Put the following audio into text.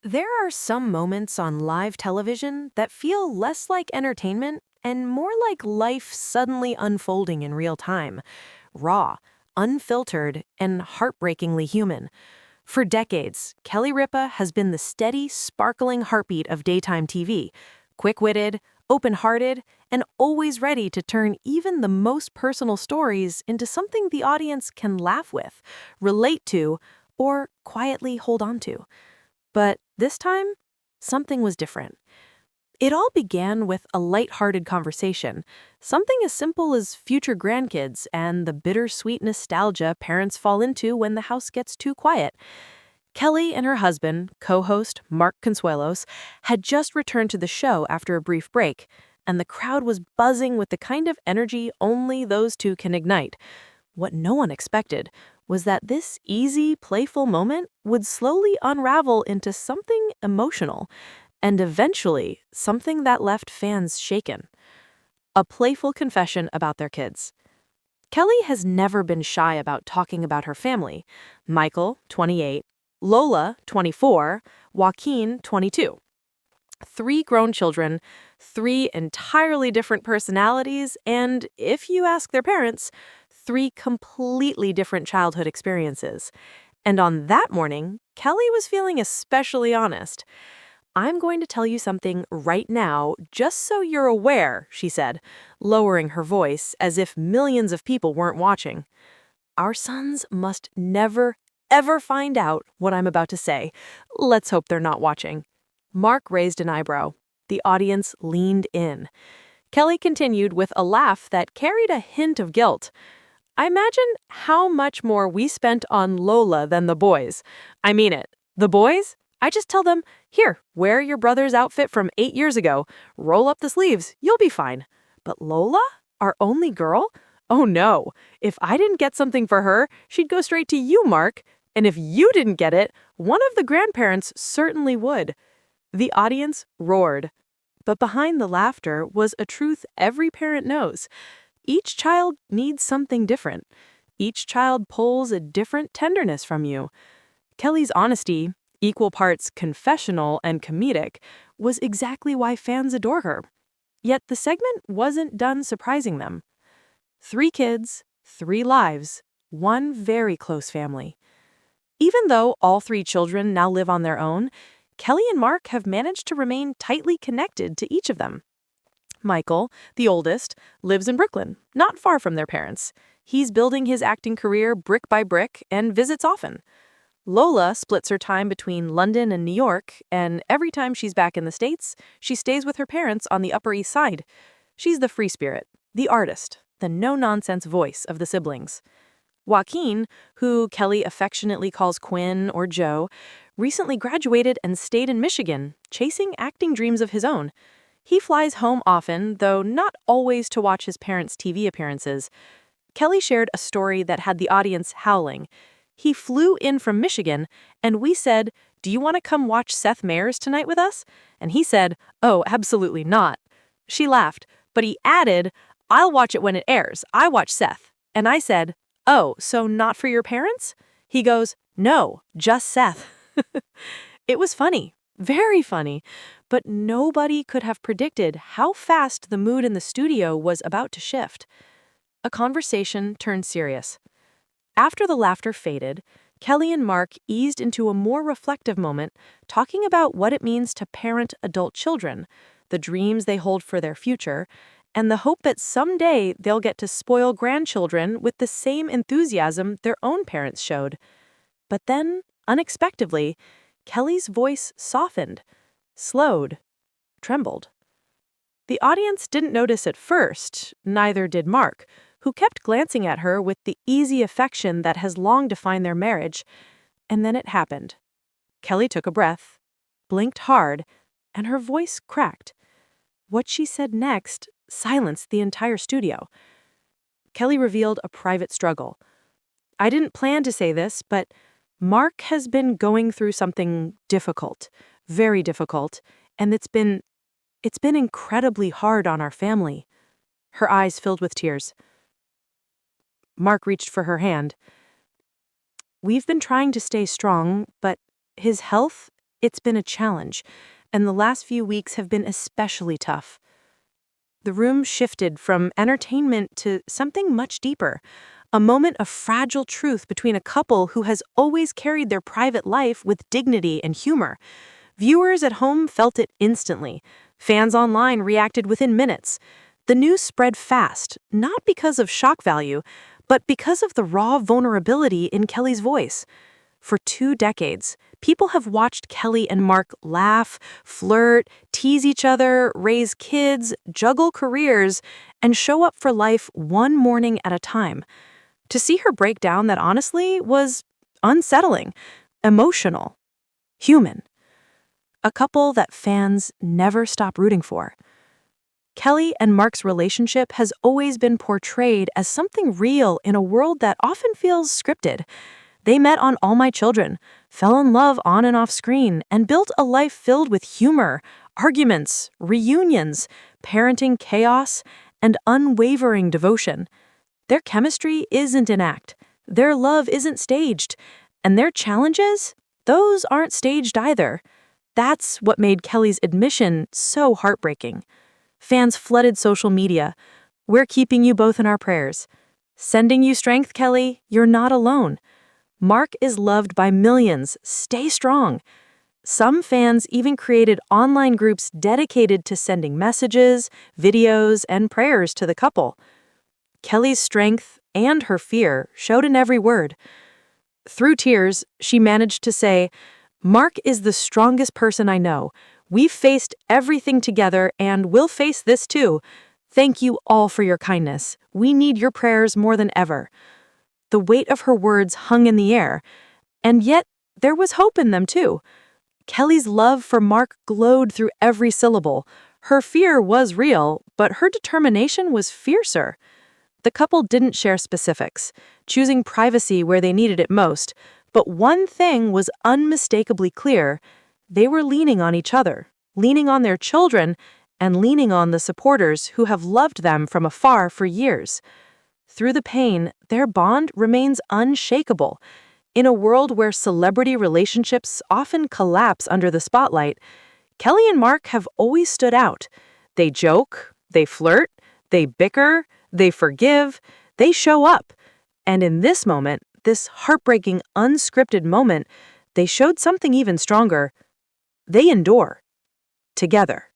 There are some moments on live television that feel less like entertainment and more like life suddenly unfolding in real time. Raw, unfiltered, and heartbreakingly human. For decades, Kelly Ripa has been the steady, sparkling heartbeat of daytime TV. Quick-witted, open-hearted, and always ready to turn even the most personal stories into something the audience can laugh with, relate to, or quietly hold on to. But this time, something was different. It all began with a light-hearted conversation, something as simple as future grandkids and the bittersweet nostalgia parents fall into when the house gets too quiet. Kelly and her husband, co-host Mark Consuelos, had just returned to the show after a brief break, and the crowd was buzzing with the kind of energy only those two can ignite. What no one expected was that this easy, playful moment would slowly unravel into something emotional, and eventually something that left fans shaken. A playful confession about their kids. Kelly has never been shy about talking about her family. Michael, 28, Lola, 24, Joaquin, 22. Three grown children, three entirely different personalities, and, if you ask their parents, three completely different childhood experiences. And on that morning, Kelly was feeling especially honest. "I'm going to tell you something right now, just so you're aware," she said, lowering her voice as if millions of people weren't watching. "Our sons must never, ever find out what I'm about to say. Let's hope they're not watching." Mark raised an eyebrow. The audience leaned in. Kelly continued with a laugh that carried a hint of guilt. "I imagine how much more we spent on Lola than the boys. I mean it. The boys? I just tell them, 'Here, wear your brother's outfit from 8 years ago. Roll up the sleeves. You'll be fine.' But Lola? Our only girl? Oh no. If I didn't get something for her, she'd go straight to you, Mark. And if you didn't get it, one of the grandparents certainly would." The audience roared. But behind the laughter was a truth every parent knows. Each child needs something different. Each child pulls a different tenderness from you. Kelly's honesty, equal parts confessional and comedic, was exactly why fans adore her. Yet the segment wasn't done surprising them. Three kids, three lives, one very close family. Even though all three children now live on their own, Kelly and Mark have managed to remain tightly connected to each of them. Michael, the oldest, lives in Brooklyn, not far from their parents. He's building his acting career brick by brick and visits often. Lola splits her time between London and New York, and every time she's back in the States, she stays with her parents on the Upper East Side. She's the free spirit, the artist, the no-nonsense voice of the siblings. Joaquin, who Kelly affectionately calls Quinn or Joe, recently graduated and stayed in Michigan, chasing acting dreams of his own. He flies home often, though not always to watch his parents' TV appearances. Kelly shared a story that had the audience howling. He flew in from Michigan, and we said, "Do you want to come watch Seth Meyers tonight with us?" And he said, "Oh, absolutely not." She laughed, but he added, "I'll watch it when it airs. I watch Seth." And I said, "Oh, so not for your parents?" He goes, "No, just Seth." It was funny, very funny, but nobody could have predicted how fast the mood in the studio was about to shift. A conversation turned serious. After the laughter faded, Kelly and Mark eased into a more reflective moment, talking about what it means to parent adult children, the dreams they hold for their future, and the hope that someday they'll get to spoil grandchildren with the same enthusiasm their own parents showed. But then, unexpectedly, Kelly's voice softened, slowed, trembled. The audience didn't notice at first, neither did Mark, who kept glancing at her with the easy affection that has long defined their marriage. And then it happened. Kelly took a breath, blinked hard, and her voice cracked. What she said next silenced the entire studio. Kelly revealed a private struggle. "I didn't plan to say this, but Mark has been going through something difficult, very difficult, and it's been incredibly hard on our family." Her eyes filled with tears. Mark reached for her hand. "We've been trying to stay strong, but his health, it's been a challenge, and the last few weeks have been especially tough. The room shifted from entertainment to something much deeper, a moment of fragile truth between a couple who has always carried their private life with dignity and humor. Viewers at home felt it instantly. Fans online reacted within minutes. The news spread fast, not because of shock value, but because of the raw vulnerability in Kelly's voice. For 2 decades, people have watched Kelly and Mark laugh, flirt, tease each other, raise kids, juggle careers, and show up for life one morning at a time. To see her break down that honestly was unsettling, emotional, human. A couple that fans never stop rooting for. Kelly and Mark's relationship has always been portrayed as something real in a world that often feels scripted. They met on All My Children, fell in love on and off screen, and built a life filled with humor, arguments, reunions, parenting chaos, and unwavering devotion. Their chemistry isn't an act. Their love isn't staged. And their challenges? Those aren't staged either. That's what made Kelly's admission so heartbreaking. Fans flooded social media. "We're keeping you both in our prayers. Sending you strength, Kelly. You're not alone. Mark is loved by millions. Stay strong." Some fans even created online groups dedicated to sending messages, videos, and prayers to the couple. Kelly's strength and her fear showed in every word. Through tears, she managed to say, "Mark is the strongest person I know. We've faced everything together and we'll face this too. Thank you all for your kindness. We need your prayers more than ever." The weight of her words hung in the air, and yet there was hope in them too. Kelly's love for Mark glowed through every syllable. Her fear was real, but her determination was fiercer. The couple didn't share specifics, choosing privacy where they needed it most, but one thing was unmistakably clear. They were leaning on each other, leaning on their children, and leaning on the supporters who have loved them from afar for years. Through the pain, their bond remains unshakable. In a world where celebrity relationships often collapse under the spotlight, Kelly and Mark have always stood out. They joke, they flirt, they bicker, they forgive, they show up. And in this moment, this heartbreaking, unscripted moment, they showed something even stronger. They endure. Together.